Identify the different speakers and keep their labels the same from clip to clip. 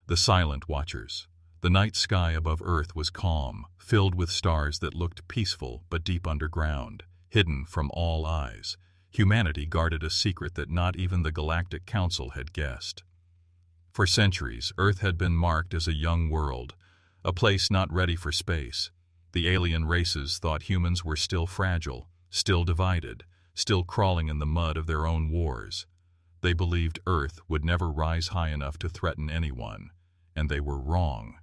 Speaker 1: The silent watchers. The night sky above Earth was calm, filled with stars that looked peaceful but deep underground, hidden from all eyes. Humanity guarded a secret that not even the Galactic Council had guessed. For centuries, Earth had been marked as a young world, a place not ready for space. The alien races thought humans were still fragile, still divided, still crawling in the mud of their own wars. They believed Earth would never rise high enough to threaten anyone, and they were wrong.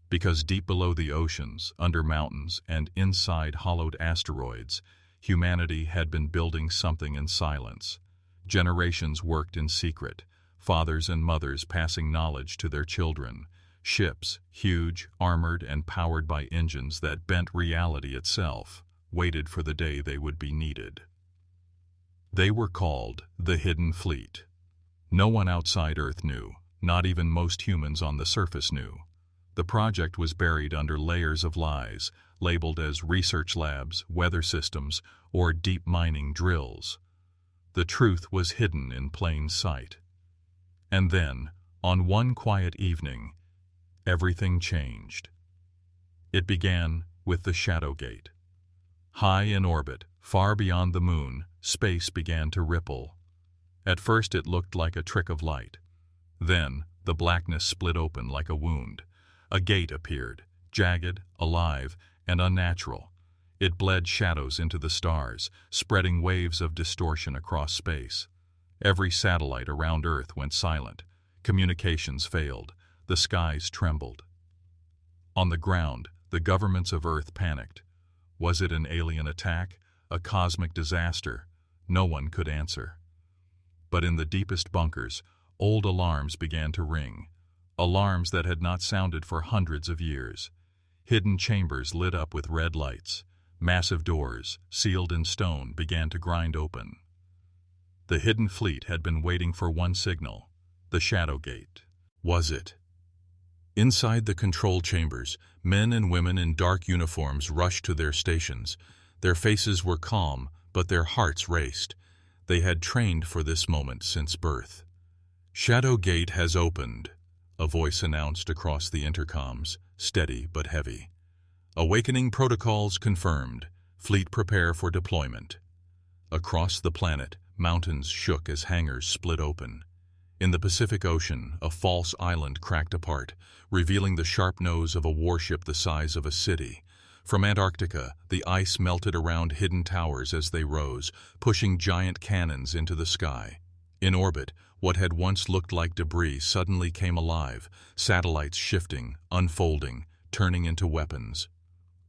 Speaker 1: Because deep below the oceans, under mountains, and inside hollowed asteroids, humanity had been building something in silence. Generations worked in secret, fathers and mothers passing knowledge to their children. Ships, huge, armored, and powered by engines that bent reality itself, waited for the day they would be needed. They were called the Hidden Fleet. No one outside Earth knew, not even most humans on the surface knew. The project was buried under layers of lies, labeled as research labs, weather systems, or deep mining drills. The truth was hidden in plain sight. And then, on one quiet evening, everything changed. It began with the Shadow Gate. High in orbit, far beyond the moon, space began to ripple. At first it looked like a trick of light. Then, the blackness split open like a wound. A gate appeared, jagged, alive, and unnatural. It bled shadows into the stars, spreading waves of distortion across space. Every satellite around Earth went silent. Communications failed. The skies trembled. On the ground, the governments of Earth panicked. Was it an alien attack? A cosmic disaster? No one could answer. But in the deepest bunkers, old alarms began to ring. Alarms that had not sounded for hundreds of years. Hidden chambers lit up with red lights. Massive doors, sealed in stone, began to grind open. The Hidden Fleet had been waiting for one signal, the Shadow Gate. Was it? Inside the control chambers, men and women in dark uniforms rushed to their stations. Their faces were calm, but their hearts raced. They had trained for this moment since birth. "Shadow Gate has opened," a voice announced across the intercoms, steady but heavy. "Awakening protocols confirmed. Fleet prepare for deployment." Across the planet, mountains shook as hangars split open. In the Pacific Ocean, a false island cracked apart, revealing the sharp nose of a warship the size of a city. From Antarctica, the ice melted around hidden towers as they rose, pushing giant cannons into the sky. In orbit, what had once looked like debris suddenly came alive, satellites shifting, unfolding, turning into weapons.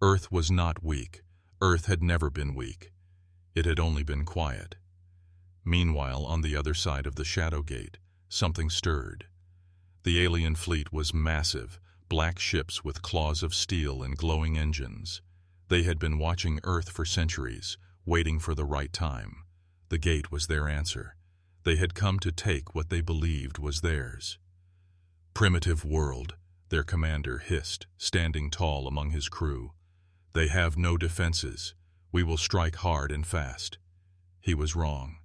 Speaker 1: Earth was not weak. Earth had never been weak. It had only been quiet. Meanwhile, on the other side of the Shadow Gate, something stirred. The alien fleet was massive, black ships with claws of steel and glowing engines. They had been watching Earth for centuries, waiting for the right time. The gate was their answer. They had come to take what they believed was theirs. "Primitive world," their commander hissed, standing tall among his crew. "They have no defenses. We will strike hard and fast." He was wrong.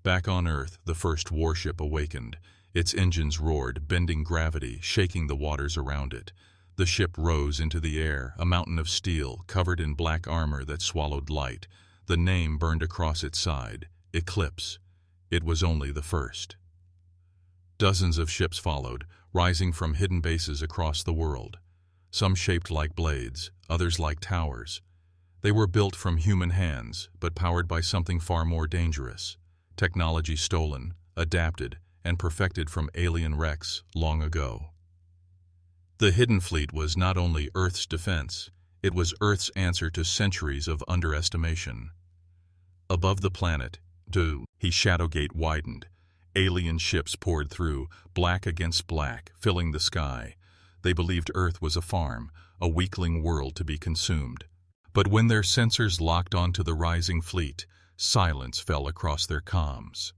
Speaker 1: Back on Earth, the first warship awakened. Its engines roared, bending gravity, shaking the waters around it. The ship rose into the air, a mountain of steel, covered in black armor that swallowed light. The name burned across its side, Eclipse. It was only the first. Dozens of ships followed, rising from hidden bases across the world. Some shaped like blades, others like towers. They were built from human hands, but powered by something far more dangerous. Technology stolen, adapted, and perfected from alien wrecks long ago. The Hidden Fleet was not only Earth's defense, it was Earth's answer to centuries of underestimation. Above the planet, Shadow Gate widened. Alien ships poured through, black against black, filling the sky. They believed Earth was a farm, a weakling world to be consumed. But when their sensors locked onto the rising fleet, silence fell across their comms.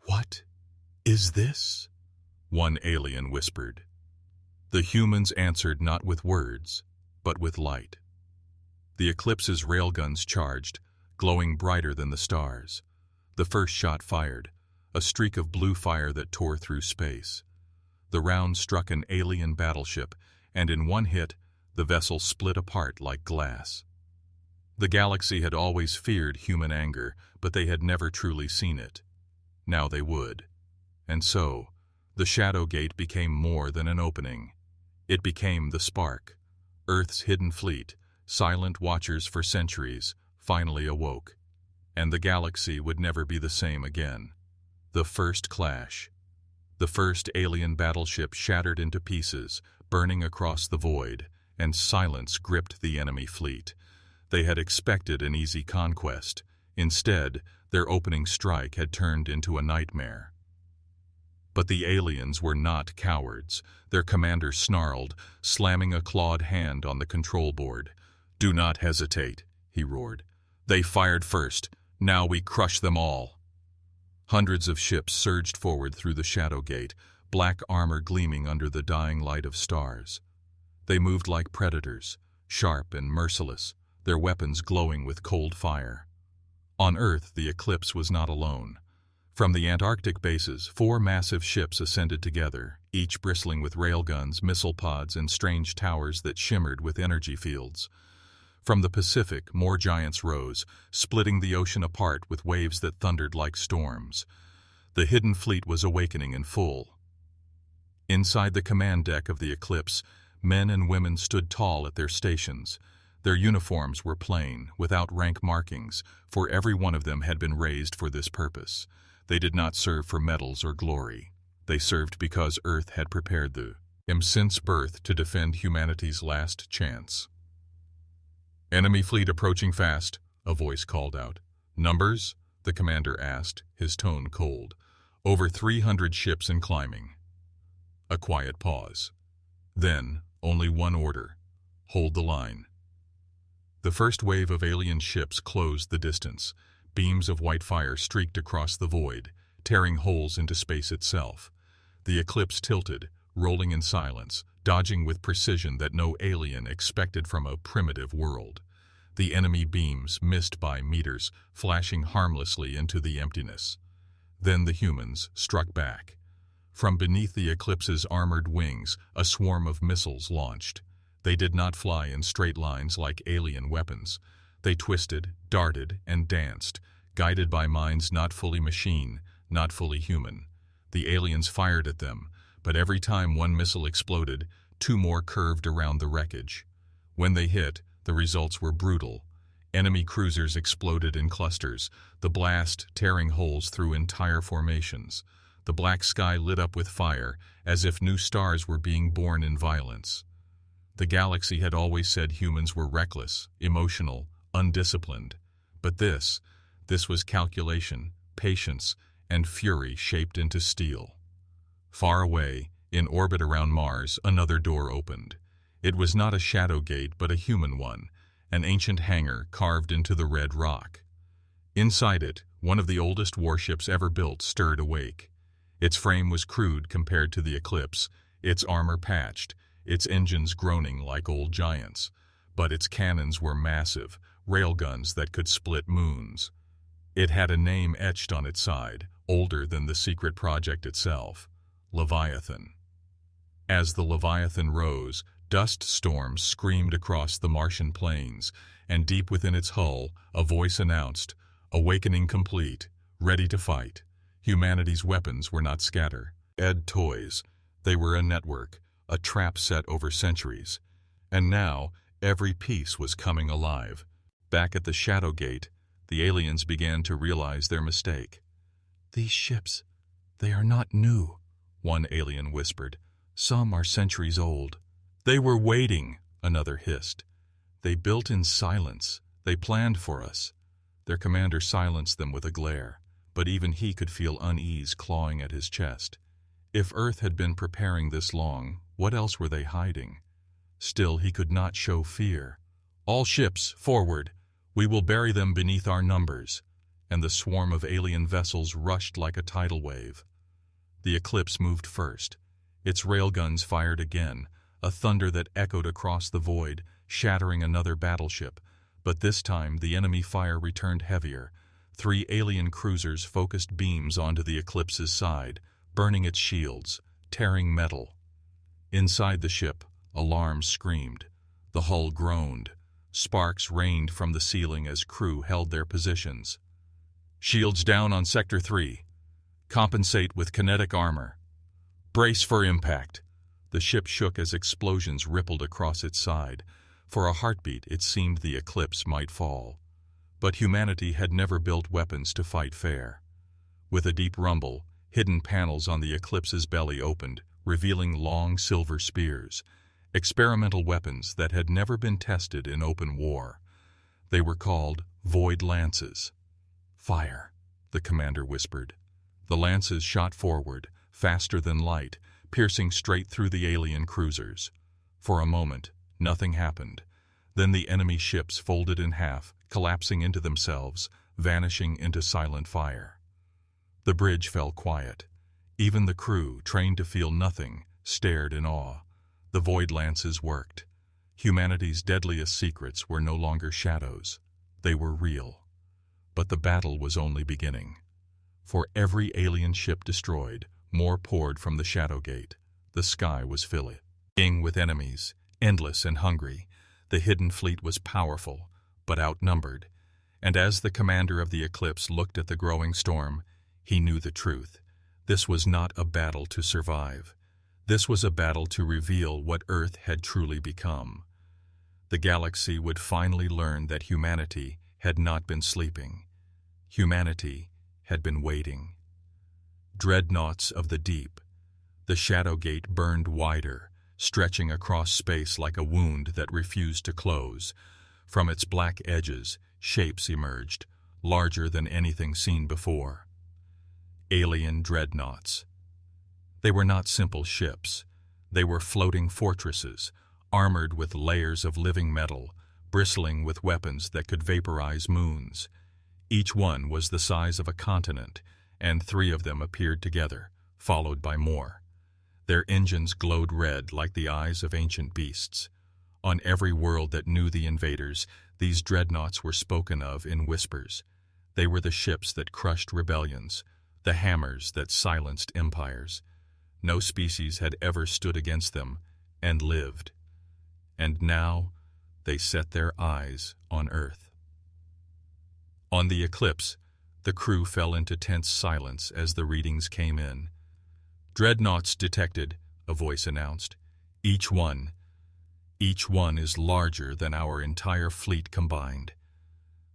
Speaker 1: "What is this?" one alien whispered. The humans answered not with words, but with light. The Eclipse's railguns charged, glowing brighter than the stars. The first shot fired, a streak of blue fire that tore through space. The round struck an alien battleship, and in one hit, the vessel split apart like glass. The galaxy had always feared human anger, but they had never truly seen it. Now they would. And so, the Shadow Gate became more than an opening. It became the spark. Earth's hidden fleet, silent watchers for centuries, finally awoke. And the galaxy would never be the same again. The first clash. The first alien battleship shattered into pieces, burning across the void, and silence gripped the enemy fleet. They had expected an easy conquest. Instead, their opening strike had turned into a nightmare. But the aliens were not cowards. Their commander snarled, slamming a clawed hand on the control board. "Do not hesitate," he roared. "They fired first. Now we crush them all." Hundreds of ships surged forward through the Shadow Gate, black armor gleaming under the dying light of stars. They moved like predators, sharp and merciless, their weapons glowing with cold fire. On Earth, the eclipse was not alone. From the Antarctic bases, 4 massive ships ascended together, each bristling with railguns, missile pods, and strange towers that shimmered with energy fields. From the Pacific, more giants rose, splitting the ocean apart with waves that thundered like storms. The hidden fleet was awakening in full. Inside the command deck of the Eclipse, men and women stood tall at their stations. Their uniforms were plain, without rank markings, for every one of them had been raised for this purpose. They did not serve for medals or glory. They served because Earth had prepared them since birth to defend humanity's last chance. "Enemy fleet approaching fast," a voice called out. "Numbers?" the commander asked, his tone cold. "Over 300 ships and climbing." A quiet pause. Then, only one order. "Hold the line." The first wave of alien ships closed the distance. Beams of white fire streaked across the void, tearing holes into space itself. The Eclipse tilted, rolling in silence, dodging with precision that no alien expected from a primitive world. The enemy beams missed by meters, flashing harmlessly into the emptiness. Then the humans struck back. From beneath the Eclipse's armored wings, a swarm of missiles launched. They did not fly in straight lines like alien weapons. They twisted, darted, and danced, guided by minds not fully machine, not fully human. The aliens fired at them, but every time one missile exploded, 2 more curved around the wreckage. When they hit, the results were brutal. Enemy cruisers exploded in clusters, the blast tearing holes through entire formations. The black sky lit up with fire, as if new stars were being born in violence. The galaxy had always said humans were reckless, emotional, undisciplined. But this was calculation, patience, and fury shaped into steel. Far away, in orbit around Mars, another door opened. It was not a shadow gate, but a human one, an ancient hangar carved into the red rock. Inside it, one of the oldest warships ever built stirred awake. Its frame was crude compared to the Eclipse, its armor patched, its engines groaning like old giants. But its cannons were massive, railguns that could split moons. It had a name etched on its side, older than the secret project itself: Leviathan. As the Leviathan rose, dust storms screamed across the Martian plains, and deep within its hull, a voice announced, "Awakening complete, ready to fight." Humanity's weapons were not scattered toys. They were a network, a trap set over centuries. And now, every piece was coming alive. Back at the Shadow Gate, the aliens began to realize their mistake. "These ships, they are not new," one alien whispered. "Some are centuries old." "They were waiting," another hissed. "They built in silence. They planned for us." Their commander silenced them with a glare, but even he could feel unease clawing at his chest. If Earth had been preparing this long, what else were they hiding? Still, he could not show fear. "All ships, forward! We will bury them beneath our numbers." And the swarm of alien vessels rushed like a tidal wave. The Eclipse moved first. Its railguns fired again, a thunder that echoed across the void, shattering another battleship. But this time, the enemy fire returned heavier. 3 alien cruisers focused beams onto the Eclipse's side, burning its shields. tearing metal. Inside the ship, alarms screamed. The hull groaned. Sparks rained from the ceiling as crew held their positions. "Shields down on Sector 3. Compensate with kinetic armor. Brace for impact." The ship shook as explosions rippled across its side. For a heartbeat, it seemed the eclipse might fall. But humanity had never built weapons to fight fair. With a deep rumble, hidden panels on the eclipse's belly opened, revealing long silver spears, experimental weapons that had never been tested in open war. They were called void lances. "Fire," the commander whispered. The lances shot forward, faster than light, piercing straight through the alien cruisers. For a moment, nothing happened. Then the enemy ships folded in half, collapsing into themselves, vanishing into silent fire. The bridge fell quiet. Even the crew, trained to feel nothing, stared in awe. The void lances worked. Humanity's deadliest secrets were no longer shadows. They were real. But the battle was only beginning. For every alien ship destroyed, more poured from the Shadow Gate. The sky was filling with enemies, endless and hungry. The hidden fleet was powerful, but outnumbered. And as the commander of the Eclipse looked at the growing storm, he knew the truth. This was not a battle to survive. This was a battle to reveal what Earth had truly become. The galaxy would finally learn that humanity had not been sleeping. Humanity had been waiting. Dreadnoughts of the deep. The Shadow Gate burned wider, stretching across space like a wound that refused to close. From its black edges, shapes emerged, larger than anything seen before. Alien dreadnoughts. They were not simple ships. They were floating fortresses, armored with layers of living metal, bristling with weapons that could vaporize moons. Each one was the size of a continent, and 3 of them appeared together, followed by more. Their engines glowed red like the eyes of ancient beasts. On every world that knew the invaders, these dreadnoughts were spoken of in whispers. They were the ships that crushed rebellions, the hammers that silenced empires. No species had ever stood against them and lived. And now they set their eyes on Earth. On the Eclipse, the crew fell into tense silence as the readings came in. "Dreadnoughts detected," a voice announced. Each one is larger than our entire fleet combined."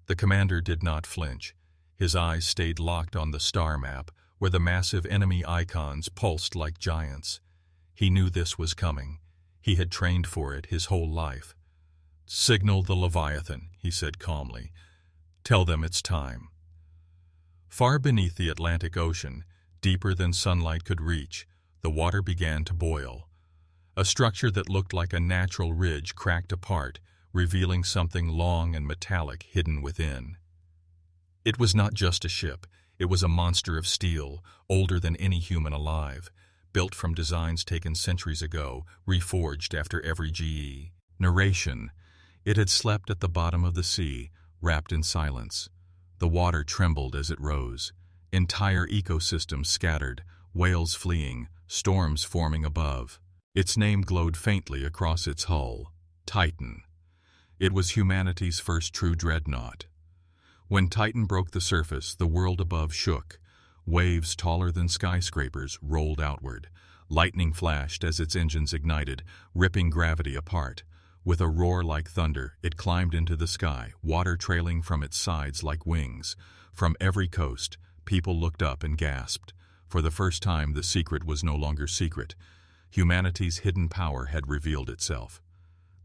Speaker 1: The commander did not flinch. His eyes stayed locked on the star map, where the massive enemy icons pulsed like giants. He knew this was coming. He had trained for it his whole life. "Signal the Leviathan," he said calmly. "Tell them it's time." Far beneath the Atlantic Ocean, deeper than sunlight could reach, the water began to boil. A structure that looked like a natural ridge cracked apart, revealing something long and metallic hidden within. It was not just a ship. It was a monster of steel, older than any human alive, built from designs taken centuries ago, reforged after every GE. Narration. It had slept at the bottom of the sea, wrapped in silence. The water trembled as it rose. Entire ecosystems scattered, whales fleeing, storms forming above. Its name glowed faintly across its hull. Titan. It was humanity's first true dreadnought. When Titan broke the surface, the world above shook. Waves taller than skyscrapers rolled outward. Lightning flashed as its engines ignited, ripping gravity apart. With a roar like thunder, it climbed into the sky, water trailing from its sides like wings. From every coast, people looked up and gasped. For the first time, the secret was no longer secret. Humanity's hidden power had revealed itself.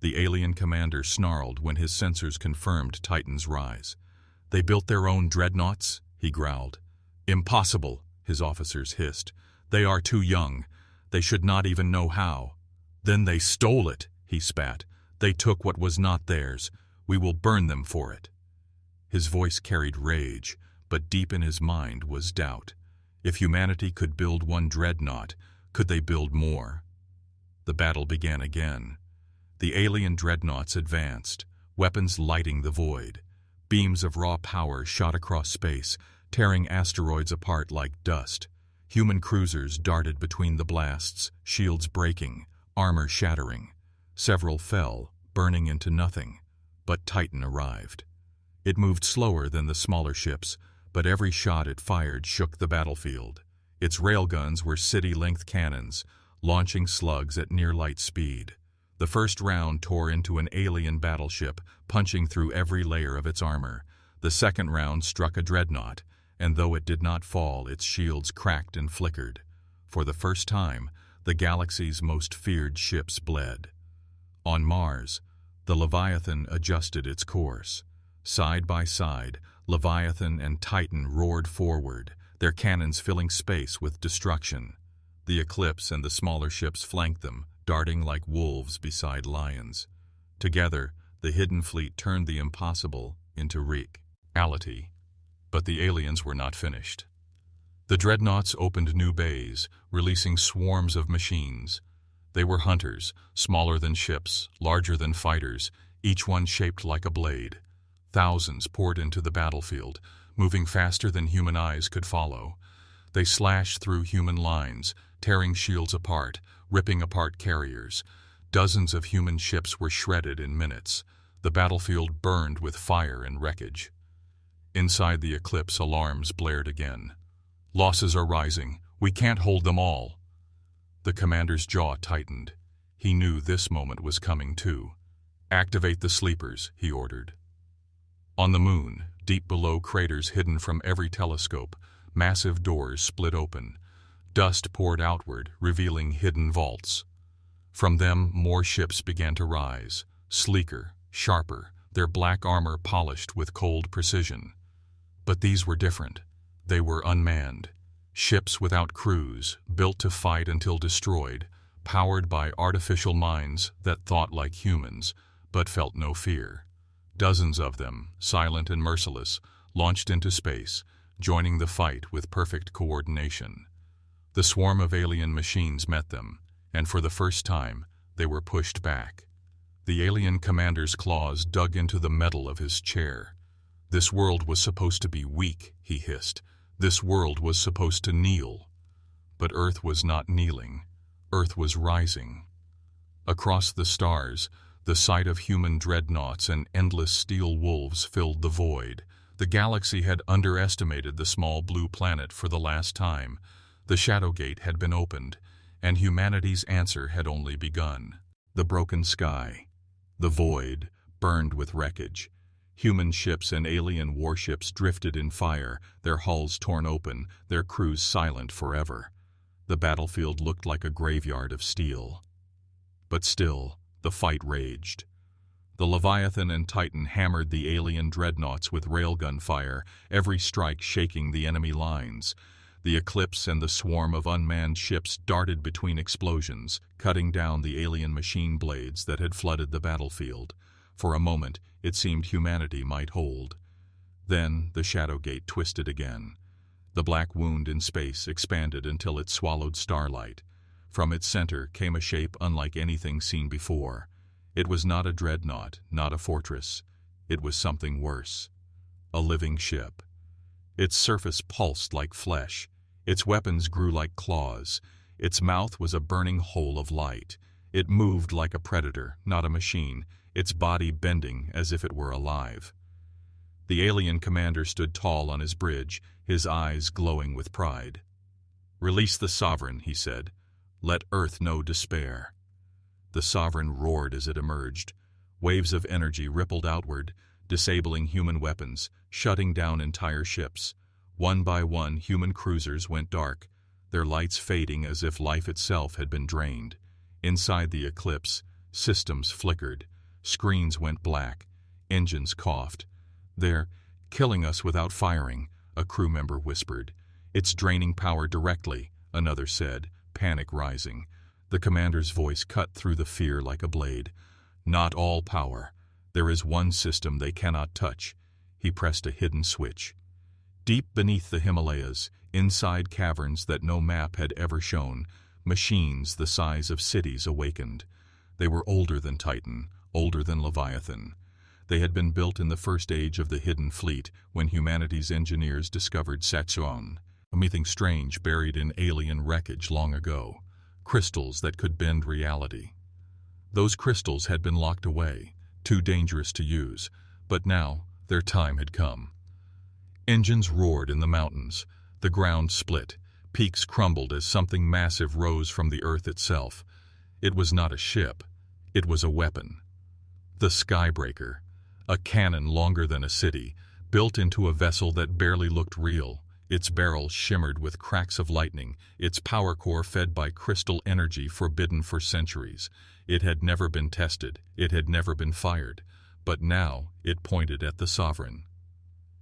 Speaker 1: The alien commander snarled when his sensors confirmed Titan's rise. "They built their own dreadnoughts?" he growled. "Impossible," his officers hissed. "They are too young. They should not even know how." "Then they stole it," he spat. "They took what was not theirs. We will burn them for it." His voice carried rage, but deep in his mind was doubt. If humanity could build one dreadnought, could they build more? The battle began again. The alien dreadnoughts advanced, weapons lighting the void. Beams of raw power shot across space, tearing asteroids apart like dust. Human cruisers darted between the blasts, shields breaking, armor shattering. Several fell, burning into nothing. But Titan arrived. It moved slower than the smaller ships, but every shot it fired shook the battlefield. Its railguns were city-length cannons, launching slugs at near-light speed. The first round tore into an alien battleship, punching through every layer of its armor. The second round struck a dreadnought, and though it did not fall, its shields cracked and flickered. For the first time, the galaxy's most feared ships bled. On Mars, the Leviathan adjusted its course. Side by side, Leviathan and Titan roared forward, their cannons filling space with destruction. The Eclipse and the smaller ships flanked them, darting like wolves beside lions. Together, the hidden fleet turned the impossible into reality. But the aliens were not finished. The dreadnoughts opened new bays, releasing swarms of machines. They were hunters, smaller than ships, larger than fighters, each one shaped like a blade. Thousands poured into the battlefield, moving faster than human eyes could follow. They slashed through human lines, tearing shields apart, ripping apart carriers. Dozens of human ships were shredded in minutes. The battlefield burned with fire and wreckage. Inside the Eclipse, alarms blared again. Losses are rising. We can't hold them all. The commander's jaw tightened. He knew this moment was coming too. Activate the sleepers, he ordered. On the moon, deep below craters hidden from every telescope, massive doors split open. Dust poured outward, revealing hidden vaults. From them, more ships began to rise, sleeker, sharper, their black armor polished with cold precision. But these were different. They were unmanned. Ships without crews, built to fight until destroyed, powered by artificial minds that thought like humans, but felt no fear. Dozens of them, silent and merciless, launched into space, joining the fight with perfect coordination. The swarm of alien machines met them, and for the first time, they were pushed back. The alien commander's claws dug into the metal of his chair. This world was supposed to be weak, he hissed. This world was supposed to kneel. But Earth was not kneeling. Earth was rising. Across the stars, the sight of human dreadnoughts and endless steel wolves filled the void. The galaxy had underestimated the small blue planet for the last time. The Shadow Gate had been opened, and humanity's answer had only begun. The broken sky, the void, burned with wreckage. Human ships and alien warships drifted in fire, their hulls torn open, their crews silent forever. The battlefield looked like a graveyard of steel. But still, the fight raged. The Leviathan and Titan hammered the alien dreadnoughts with railgun fire, every strike shaking the enemy lines. The Eclipse and the swarm of unmanned ships darted between explosions, cutting down the alien machine blades that had flooded the battlefield. For a moment, it seemed humanity might hold. Then the Shadow Gate twisted again. The black wound in space expanded until it swallowed starlight. From its center came a shape unlike anything seen before. It was not a dreadnought, not a fortress. It was something worse. A living ship. Its surface pulsed like flesh. Its weapons grew like claws. Its mouth was a burning hole of light. It moved like a predator, not a machine, its body bending as if it were alive. The alien commander stood tall on his bridge, his eyes glowing with pride. "Release the Sovereign," he said. "Let Earth know despair." The Sovereign roared as it emerged. Waves of energy rippled outward, disabling human weapons, shutting down entire ships. One by one, human cruisers went dark, their lights fading as if life itself had been drained. Inside the Eclipse, systems flickered. Screens went black. Engines coughed. "They're killing us without firing," a crew member whispered. "It's draining power directly," another said, panic rising. The commander's voice cut through the fear like a blade. "Not all power. There is one system they cannot touch." He pressed a hidden switch. Deep beneath the Himalayas, inside caverns that no map had ever shown, machines the size of cities awakened. They were older than Titan, older than Leviathan. They had been built in the first age of the Hidden Fleet, when humanity's engineers discovered Saturn. Something strange buried in alien wreckage long ago. Crystals that could bend reality. Those crystals had been locked away, too dangerous to use, but now their time had come. Engines roared in the mountains. The ground split. Peaks crumbled as something massive rose from the earth itself. It was not a ship. It was a weapon. The Skybreaker, a cannon longer than a city, built into a vessel that barely looked real. Its barrel shimmered with cracks of lightning, its power core fed by crystal energy forbidden for centuries. It had never been tested, it had never been fired, but now it pointed at the Sovereign.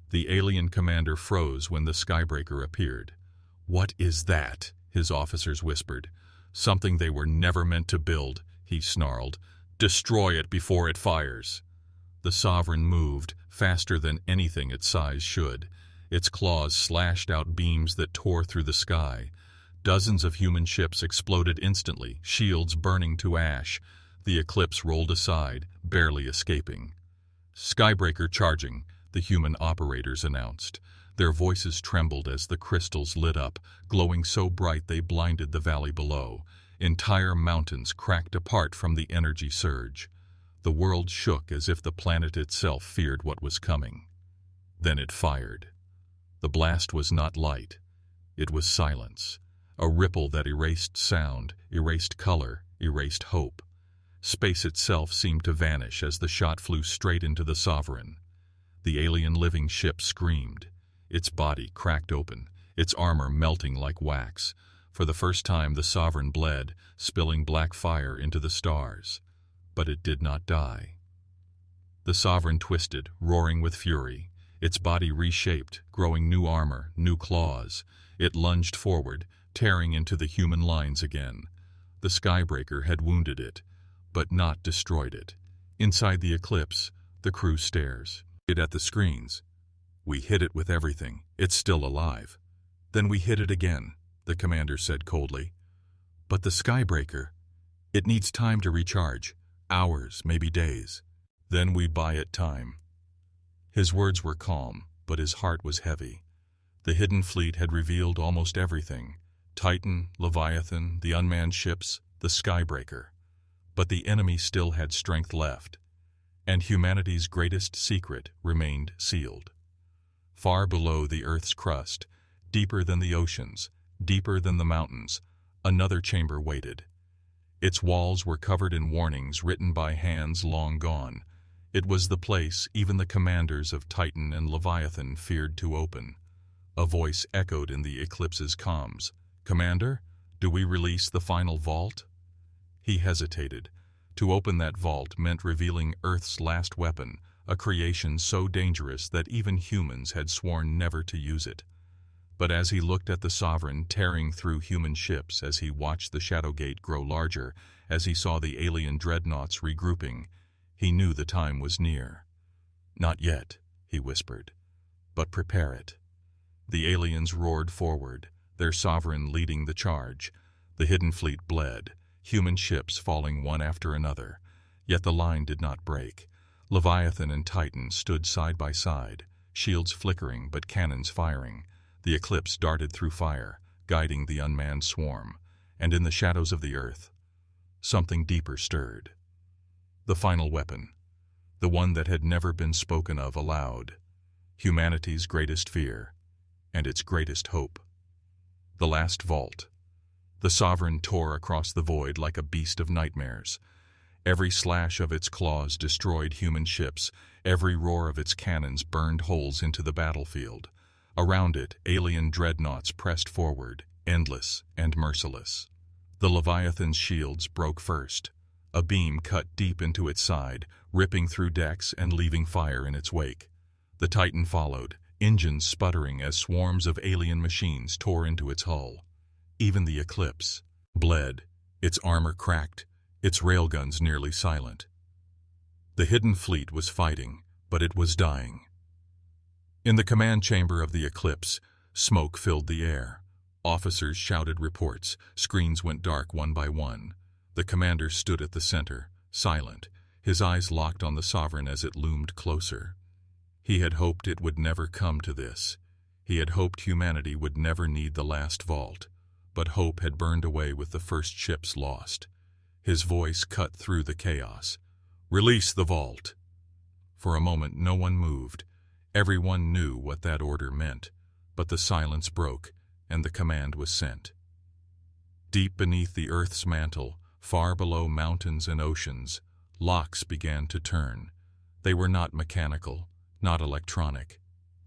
Speaker 1: The alien commander froze when the Skybreaker appeared. "What is that?" his officers whispered. "Something they were never meant to build," he snarled. "Destroy it before it fires." The Sovereign moved, faster than anything its size should. Its claws slashed out beams that tore through the sky. Dozens of human ships exploded instantly, shields burning to ash. The Eclipse rolled aside, barely escaping. "Skybreaker charging," the human operators announced. Their voices trembled as the crystals lit up, glowing so bright they blinded the valley below. Entire mountains cracked apart from the energy surge. The world shook as if the planet itself feared what was coming. Then it fired. The blast was not light. It was silence. A ripple that erased sound, erased color, erased hope. Space itself seemed to vanish as the shot flew straight into the Sovereign. The alien living ship screamed. Its body cracked open, its armor melting like wax. For the first time the Sovereign bled, spilling black fire into the stars. But it did not die. The Sovereign twisted, roaring with fury. Its body reshaped, growing new armor, new claws. It lunged forward, tearing into the human lines again. The Skybreaker had wounded it, but not destroyed it. Inside the Eclipse, the crew stares. It at the screens. "We hit it with everything. It's still alive." "Then we hit it again," the commander said coldly. "But the Skybreaker, it needs time to recharge. Hours, maybe days. Then we buy it time." His words were calm, but his heart was heavy. The hidden fleet had revealed almost everything. Titan, Leviathan, the unmanned ships, the Skybreaker. But the enemy still had strength left. And humanity's greatest secret remained sealed. Far below the Earth's crust, deeper than the oceans, deeper than the mountains, another chamber waited. Its walls were covered in warnings written by hands long gone. It was the place even the commanders of Titan and Leviathan feared to open. A voice echoed in the Eclipse's comms. "Commander, do we release the final vault?" He hesitated. To open that vault meant revealing Earth's last weapon, a creation so dangerous that even humans had sworn never to use it. But as he looked at the Sovereign tearing through human ships, as he watched the Shadow Gate grow larger, as he saw the alien dreadnoughts regrouping, he knew the time was near. "Not yet," he whispered, "but prepare it." The aliens roared forward, their Sovereign leading the charge. The hidden fleet bled, human ships falling one after another. Yet the line did not break. Leviathan and Titan stood side by side, shields flickering but cannons firing. The Eclipse darted through fire, guiding the unmanned swarm. And in the shadows of the Earth, something deeper stirred. The final weapon, the one that had never been spoken of aloud, humanity's greatest fear, and its greatest hope. The last vault. The Sovereign tore across the void like a beast of nightmares. Every slash of its claws destroyed human ships, every roar of its cannons burned holes into the battlefield. Around it, alien dreadnoughts pressed forward, endless and merciless. The Leviathan's shields broke first. A beam cut deep into its side, ripping through decks and leaving fire in its wake. The Titan followed, engines sputtering as swarms of alien machines tore into its hull. Even the Eclipse bled, its armor cracked, its railguns nearly silent. The hidden fleet was fighting, but it was dying. In the command chamber of the Eclipse, smoke filled the air. Officers shouted reports, screens went dark one by one. The commander stood at the center, silent, his eyes locked on the Sovereign as it loomed closer. He had hoped it would never come to this. He had hoped humanity would never need the last vault, but hope had burned away with the first ships lost. His voice cut through the chaos. "Release the vault!" For a moment no one moved. Everyone knew what that order meant, but the silence broke, and the command was sent. Deep beneath the Earth's mantle, far below mountains and oceans, locks began to turn. They were not mechanical, not electronic.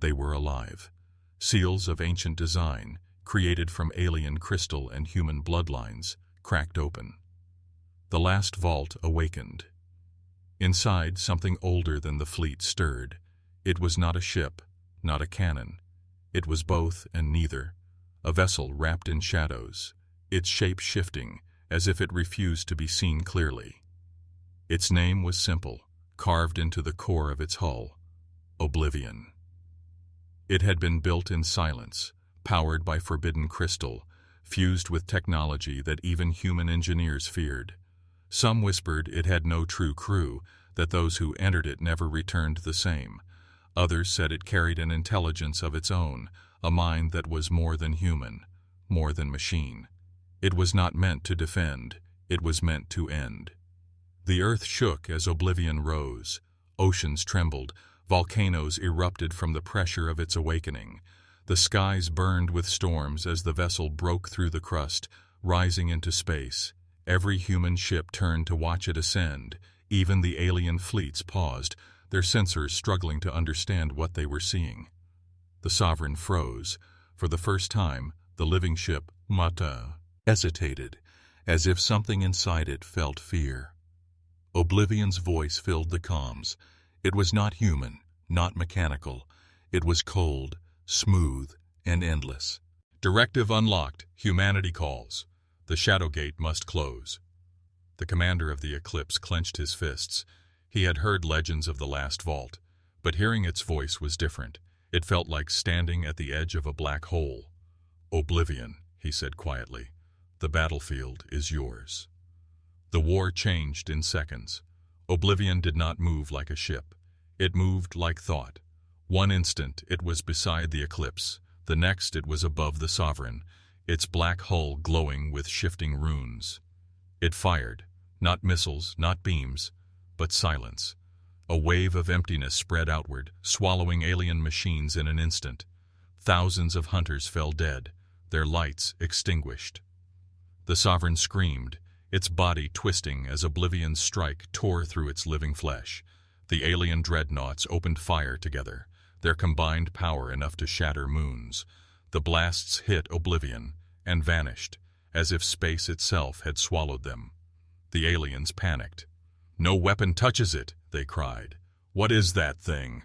Speaker 1: They were alive. Seals of ancient design, created from alien crystal and human bloodlines, cracked open. The last vault awakened. Inside, something older than the fleet stirred. It was not a ship, not a cannon. It was both and neither. A vessel wrapped in shadows, its shape shifting, as if it refused to be seen clearly. Its name was simple, carved into the core of its hull: Oblivion. It had been built in silence, powered by forbidden crystal, fused with technology that even human engineers feared. Some whispered it had no true crew, that those who entered it never returned the same. Others said it carried an intelligence of its own, a mind that was more than human, more than machine. It was not meant to defend, it was meant to end. The earth shook as Oblivion rose. Oceans trembled, volcanoes erupted from the pressure of its awakening. The skies burned with storms as the vessel broke through the crust, rising into space. Every human ship turned to watch it ascend. Even the alien fleets paused, their sensors struggling to understand what they were seeing. The Sovereign froze. For the first time, the living ship, Mata, hesitated, as if something inside it felt fear. Oblivion's voice filled the comms. It was not human, not mechanical. It was cold, smooth, and endless. "Directive unlocked. Humanity calls. The Shadow Gate must close." The commander of the Eclipse clenched his fists. He had heard legends of the last vault, but hearing its voice was different. It felt like standing at the edge of a black hole. "Oblivion," he said quietly. "The battlefield is yours." The war changed in seconds. Oblivion did not move like a ship. It moved like thought. One instant it was beside the Eclipse, the next it was above the Sovereign, its black hull glowing with shifting runes. It fired, not missiles, not beams, but silence. A wave of emptiness spread outward, swallowing alien machines in an instant. Thousands of hunters fell dead, their lights extinguished. The Sovereign screamed, its body twisting as Oblivion's strike tore through its living flesh. The alien dreadnoughts opened fire together, their combined power enough to shatter moons. The blasts hit Oblivion and vanished, as if space itself had swallowed them. The aliens panicked. "No weapon touches it," they cried. "What is that thing?"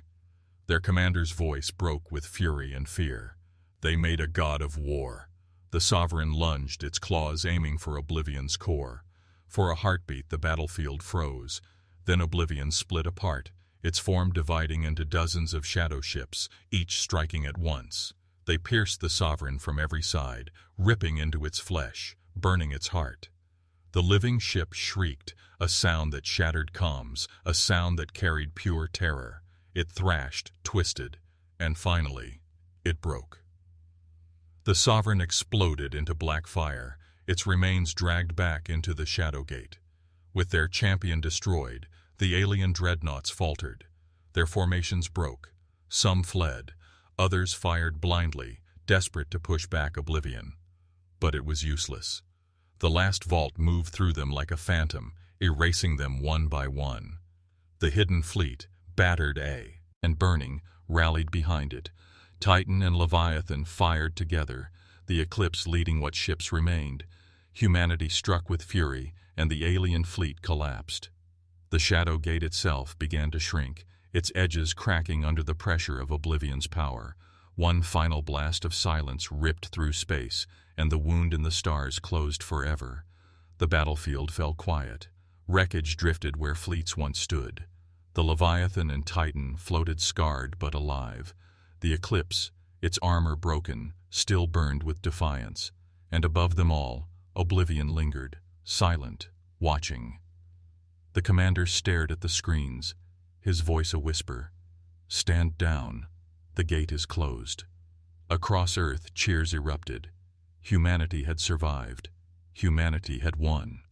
Speaker 1: Their commander's voice broke with fury and fear. "They made a god of war." The Sovereign lunged, its claws aiming for Oblivion's core. For a heartbeat the battlefield froze. Then Oblivion split apart, its form dividing into dozens of shadow ships, each striking at once. They pierced the Sovereign from every side, ripping into its flesh, burning its heart. The living ship shrieked, a sound that shattered comms, a sound that carried pure terror. It thrashed, twisted, and finally, it broke. The Sovereign exploded into black fire, its remains dragged back into the Shadow Gate. With their champion destroyed, the alien dreadnoughts faltered. Their formations broke. Some fled. Others fired blindly, desperate to push back Oblivion. But it was useless. The last vault moved through them like a phantom, erasing them one by one. The hidden fleet, battered and burning, rallied behind it. Titan and Leviathan fired together, the Eclipse leading what ships remained. Humanity struck with fury, and the alien fleet collapsed. The Shadow Gate itself began to shrink, its edges cracking under the pressure of Oblivion's power. One final blast of silence ripped through space, and the wound in the stars closed forever. The battlefield fell quiet. Wreckage drifted where fleets once stood. The Leviathan and Titan floated scarred but alive. The Eclipse, its armor broken, still burned with defiance. And above them all, Oblivion lingered, silent, watching. The commander stared at the screens, his voice a whisper. "Stand down. The gate is closed." Across Earth, cheers erupted. Humanity had survived. Humanity had won.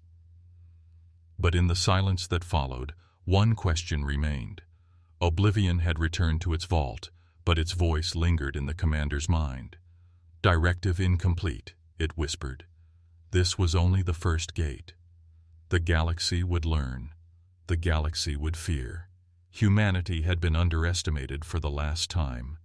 Speaker 1: But in the silence that followed, one question remained. Oblivion had returned to its vault, but its voice lingered in the commander's mind. "Directive incomplete," it whispered. This was only the first gate. The galaxy would learn. The galaxy would fear. Humanity had been underestimated for the last time.